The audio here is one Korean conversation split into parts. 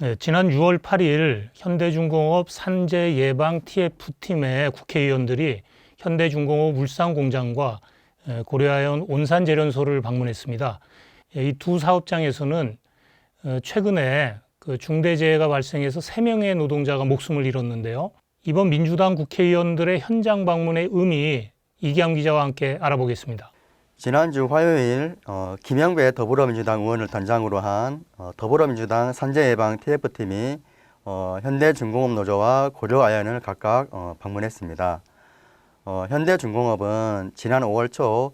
네, 지난 6월 8일 현대중공업 산재예방 TF팀의 국회의원들이 현대중공업 울산공장과 고려아연 온산제련소를 방문했습니다. 이 두 사업장에서는 최근에 그 중대재해가 발생해서 3명의 노동자가 목숨을 잃었는데요. 이번 민주당 국회의원들의 현장 방문의 의미, 이기암 기자와 함께 알아보겠습니다. 지난주 화요일 김영배 더불어민주당 의원을 단장으로 한 더불어민주당 산재예방 TF팀이 현대중공업 노조와 고려아연을 각각 방문했습니다. 현대중공업은 지난 5월 초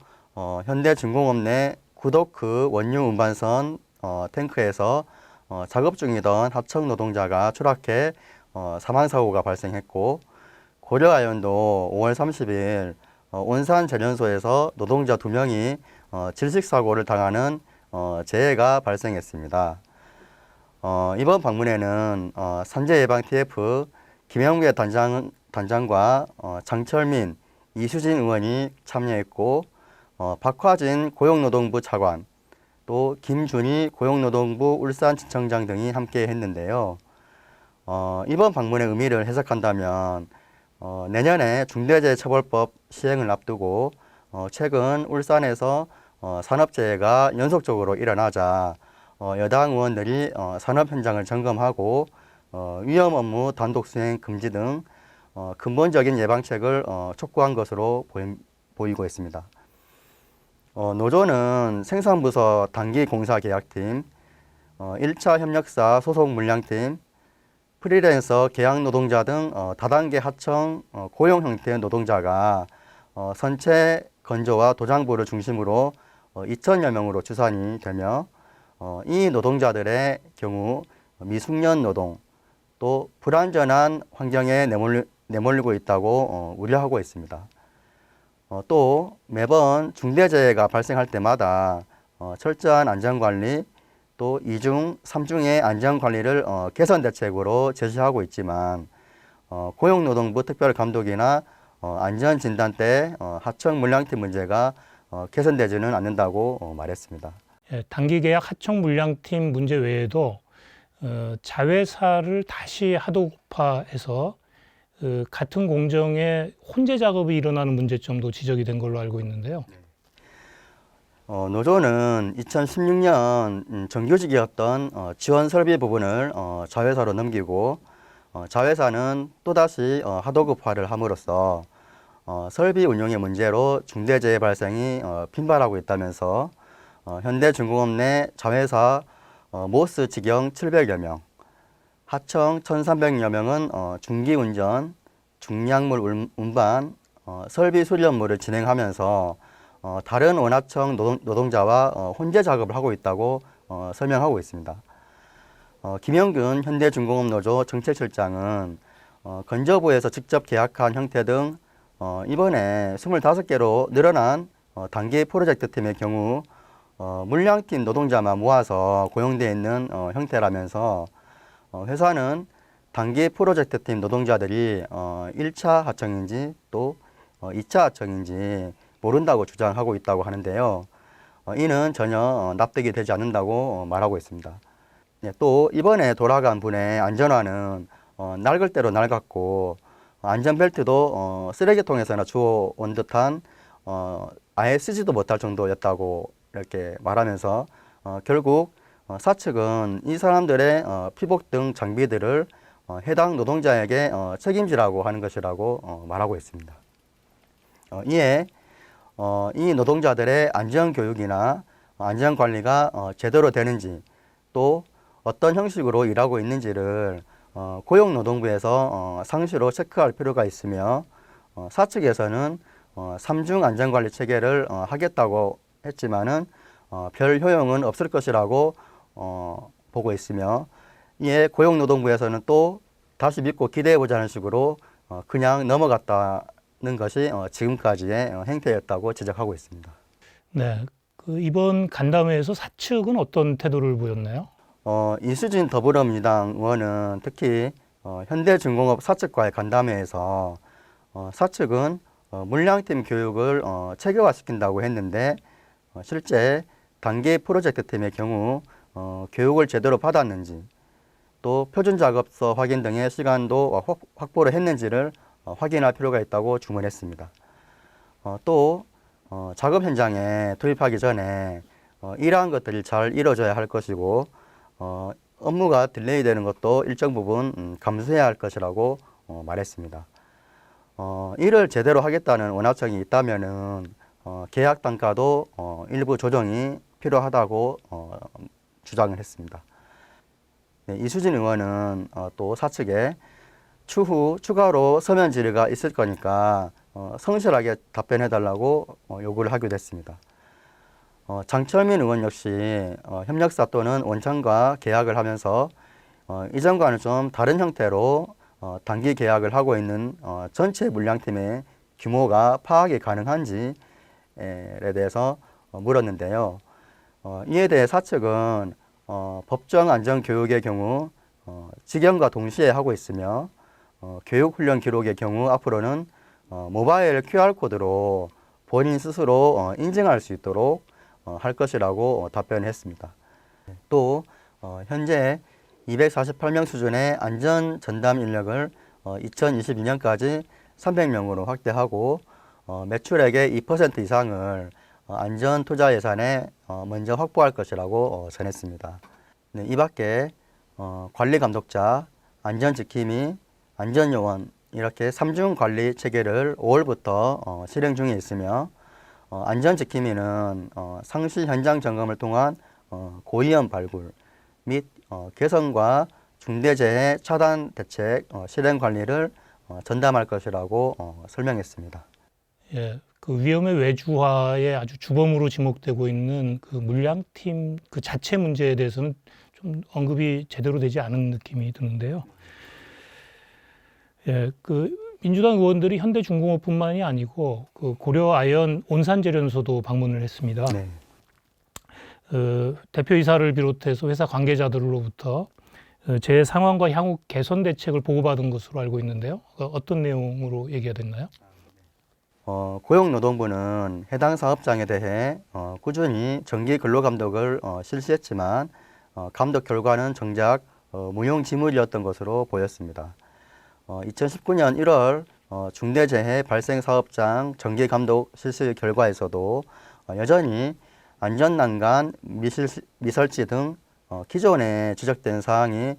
현대중공업 내 구도크 원유 운반선 탱크에서 작업 중이던 하청 노동자가 추락해 사망사고가 발생했고, 고려아연도 5월 30일 온산제련소에서 노동자 2명이 질식사고를 당하는 재해가 발생했습니다. 이번 방문에는 산재예방 TF 김영배 단장과 장철민, 이수진 의원이 참여했고, 박화진 고용노동부 차관, 또 김준희 고용노동부 울산지청장 등이 함께 했는데요. 이번 방문의 의미를 해석한다면 내년에 중대재해처벌법 시행을 앞두고 최근 울산에서 산업재해가 연속적으로 일어나자 여당 의원들이 산업 현장을 점검하고 위험 업무 단독 수행 금지 등 근본적인 예방책을 촉구한 것으로 보이고 있습니다. 노조는 생산부서 단기공사계약팀, 1차 협력사 소속 물량팀, 프리랜서 계약 노동자 등 다단계 하청 고용 형태의 노동자가 선체 건조와 도장부를 중심으로 2,000여 명으로 추산이 되며, 이 노동자들의 경우 미숙련 노동, 또 불안전한 환경에 내몰리고 있다고 우려하고 있습니다. 또 매번 중대재해가 발생할 때마다 철저한 안전관리, 또 2중, 3중의 안전관리를 개선 대책으로 제시하고 있지만 고용노동부 특별감독이나 안전진단 때 하청 물량팀 문제가 개선되지는 않는다고 말했습니다. 단기계약 하청 물량팀 문제 외에도 자회사를 다시 하도급화해서 같은 공정에 혼재 작업이 일어나는 문제점도 지적이 된 걸로 알고 있는데요. 노조는 2016년 정규직이었던 지원 설비 부분을 자회사로 넘기고, 자회사는 또다시 하도급화를 함으로써 설비 운용의 문제로 중대재해 발생이 빈발하고 있다면서 현대중공업 내 자회사 모스 직영 700여 명, 하청 1,300여 명은 중기운전, 중량물 운반, 설비 수리 업무를 진행하면서 다른 원하청 노동자와 혼재 작업을 하고 있다고 설명하고 있습니다. 김영균 현대중공업 노조 정책실장은 건조부에서 직접 계약한 형태 등 이번에 25개로 늘어난 단기 프로젝트 팀의 경우 물량팀 노동자만 모아서 고용되어 있는 형태라면서 회사는 단기 프로젝트 팀 노동자들이 1차 하청인지 또 2차 하청인지 모른다고 주장하고 있다고 하는데요. 이는 전혀 납득이 되지 않는다고 말하고 있습니다. 또 이번에 돌아간 분의 안전화는 낡을 대로 낡았고, 안전벨트도 쓰레기통에서나 주워온 듯한 아예 쓰지도 못할 정도였다고 이렇게 말하면서 결국 사측은 이 사람들의 피복 등 장비들을 해당 노동자에게 책임지라고 하는 것이라고 말하고 있습니다. 이에 이 노동자들의 안전교육이나 안전관리가 제대로 되는지, 또 어떤 형식으로 일하고 있는지를 고용노동부에서 상시로 체크할 필요가 있으며, 사측에서는 3중 안전관리 체계를 하겠다고 했지만은 별 효용은 없을 것이라고 보고 있으며, 이에 고용노동부에서는 또 다시 믿고 기대해보자는 식으로 그냥 넘어갔다는 것이 지금까지의 행태였다고 지적하고 있습니다. 네, 이번 간담회에서 사측은 어떤 태도를 보였나요? 이수진 더불어민주당 의원은 특히 현대중공업 사측과의 간담회에서 사측은 물량팀 교육을 체계화시킨다고 했는데 실제 단기 프로젝트 팀의 경우 교육을 제대로 받았는지, 또 표준 작업서 확인 등의 시간도 확보를 했는지를 확인할 필요가 있다고 주문했습니다. 또 작업 현장에 투입하기 전에 이러한 것들이 잘 이루어져야 할 것이고 업무가 딜레이 되는 것도 일정 부분 감수해야 할 것이라고 말했습니다. 일을 제대로 하겠다는 원하청이 있다면은 계약 단가도 일부 조정이 필요하다고 주장을 했습니다. 네, 이수진 의원은 또 사측에 추후 추가로 서면 질의가 있을 거니까 성실하게 답변해달라고 요구를 하기도 했습니다. 장철민 의원 역시 협력사 또는 원청과 계약을 하면서 이전과는 좀 다른 형태로 단기 계약을 하고 있는 전체 물량팀의 규모가 파악이 가능한지에 대해서 물었는데요. 이에 대해 사측은 법정 안전 교육의 경우 직영과 동시에 하고 있으며 교육 훈련 기록의 경우 앞으로는 모바일 QR코드로 본인 스스로 인증할 수 있도록 할 것이라고 답변했습니다. 또 현재 248명 수준의 안전 전담 인력을 2022년까지 300명으로 확대하고 매출액의 2% 이상을 안전 투자 예산에 먼저 확보할 것이라고 전했습니다. 네, 이 밖에 관리 감독자, 안전 지킴이, 안전 요원 이렇게 3중 관리 체계를 5월부터 실행 중에 있으며 안전 지킴이는 상시 현장 점검을 통한 고위험 발굴 및 개선과 중대재해 차단 대책 실행 관리를 전담할 것이라고 설명했습니다. 예, 그 위험의 외주화에 아주 주범으로 지목되고 있는 그 물량팀 그 자체 문제에 대해서는 좀 언급이 제대로 되지 않은 느낌이 드는데요. 예, 그 민주당 의원들이 현대중공업뿐만이 아니고 그 고려아연 온산제련소도 방문을 했습니다. 네. 대표이사를 비롯해서 회사 관계자들로부터 제 상황과 향후 개선 대책을 보고받은 것으로 알고 있는데요. 어떤 내용으로 얘기가 됐나요? 고용노동부는 해당 사업장에 대해 꾸준히 정기 근로감독을 실시했지만 감독 결과는 정작 무용지물이었던 것으로 보였습니다. 2019년 1월 중대재해 발생 사업장 정기 감독 실시 결과에서도 여전히 안전난간, 미설치 등 기존에 지적된 사항이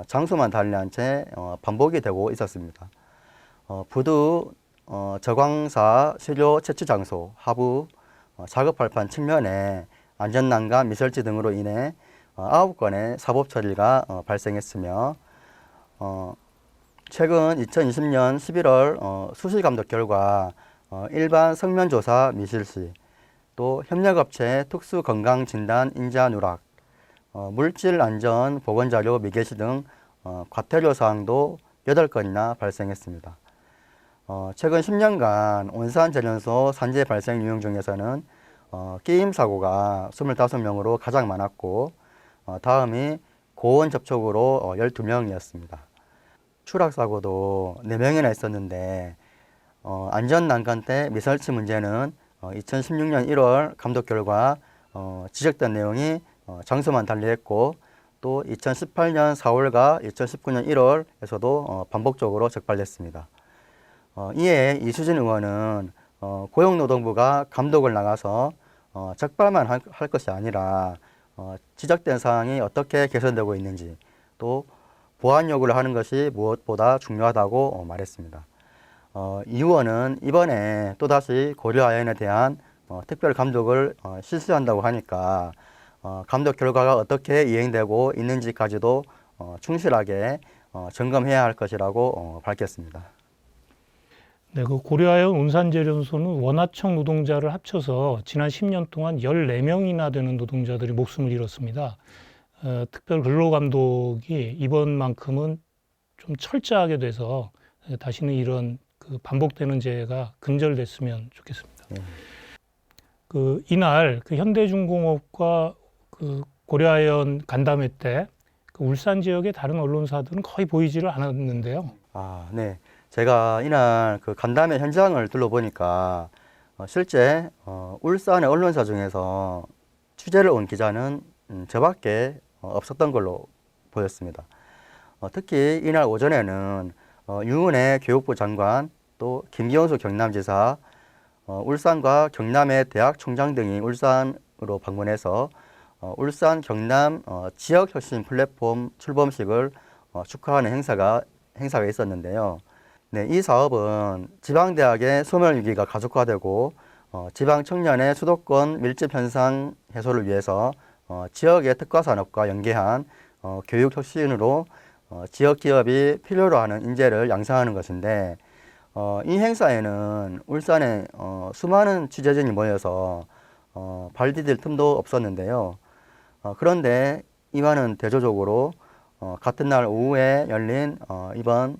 장소만 달리한 채 반복이 되고 있었습니다. 부두 저광사 시료 채취 장소 하부 작업발판 측면에 안전난간, 미설치 등으로 인해 9건의 사법 처리가 발생했으며 최근 2020년 11월 수시 감독 결과 일반 성면조사 미실시, 또 협력업체 특수건강진단 인자 누락, 물질안전 보건자료 미개시 등 과태료 사항도 8건이나 발생했습니다. 최근 10년간 온산제련소 산재 발생 유형 중에서는 끼임 사고가 25명으로 가장 많았고 다음이 고온 접촉으로 12명이었습니다. 추락 사고도 4명이나 있었는데 안전난간 때 미설치 문제는 2016년 1월 감독 결과 지적된 내용이 장소만 달리했고 또 2018년 4월과 2019년 1월에서도 반복적으로 적발됐습니다. 이에 이수진 의원은 고용노동부가 감독을 나가서 적발만 할 것이 아니라 지적된 사항이 어떻게 개선되고 있는지 또 보완 요구를 하는 것이 무엇보다 중요하다고 말했습니다. 이 의원은 이번에 또다시 고려아연에 대한 특별 감독을 실시한다고 하니까 감독 결과가 어떻게 이행되고 있는지까지도 충실하게 점검해야 할 것이라고 밝혔습니다. 네, 그 고려아연 온산제련소는 원하청 노동자를 합쳐서 지난 10년 동안 14명이나 되는 노동자들이 목숨을 잃었습니다. 특별 근로감독이 이번만큼은 좀 철저하게 돼서 다시는 이런 그 반복되는 재해가 근절됐으면 좋겠습니다. 그 이날 그 현대중공업과 그 고려아연 간담회 때 그 울산 지역의 다른 언론사들은 거의 보이지를 않았는데요. 네. 제가 이날 그 간담회 현장을 둘러보니까 실제 울산의 언론사 중에서 취재를 온 기자는 저밖에 없었던 걸로 보였습니다. 특히 이날 오전에는 유은혜 교육부 장관, 또 김기현수 경남지사, 울산과 경남의 대학 총장 등이 울산으로 방문해서 울산 경남 지역혁신 플랫폼 출범식을 축하하는 행사가 있었는데요. 네, 이 사업은 지방대학의 소멸위기가 가속화되고 지방 청년의 수도권 밀집 현상 해소를 위해서 지역의 특화 산업과 연계한 교육 혁신으로 지역 기업이 필요로 하는 인재를 양성하는 것인데, 이 행사에는 울산에 수많은 취재진이 모여서 발 디딜 틈도 없었는데요. 그런데 이와는 대조적으로 같은 날 오후에 열린 이번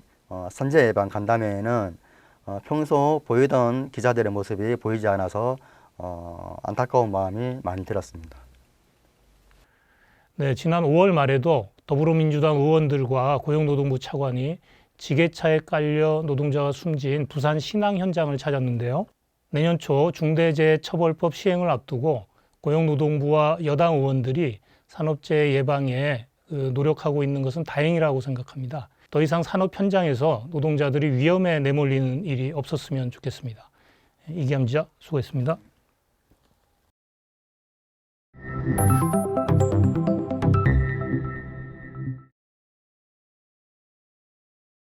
산재 예방 간담회에는 평소 보이던 기자들의 모습이 보이지 않아서 안타까운 마음이 많이 들었습니다. 네, 지난 5월 말에도 더불어민주당 의원들과 고용노동부 차관이 지게차에 깔려 노동자가 숨진 부산 신항 현장을 찾았는데요. 내년 초 중대재해처벌법 시행을 앞두고 고용노동부와 여당 의원들이 산업재해 예방에 노력하고 있는 것은 다행이라고 생각합니다. 더 이상 산업 현장에서 노동자들이 위험에 내몰리는 일이 없었으면 좋겠습니다. 이기암 기자 수고했습니다.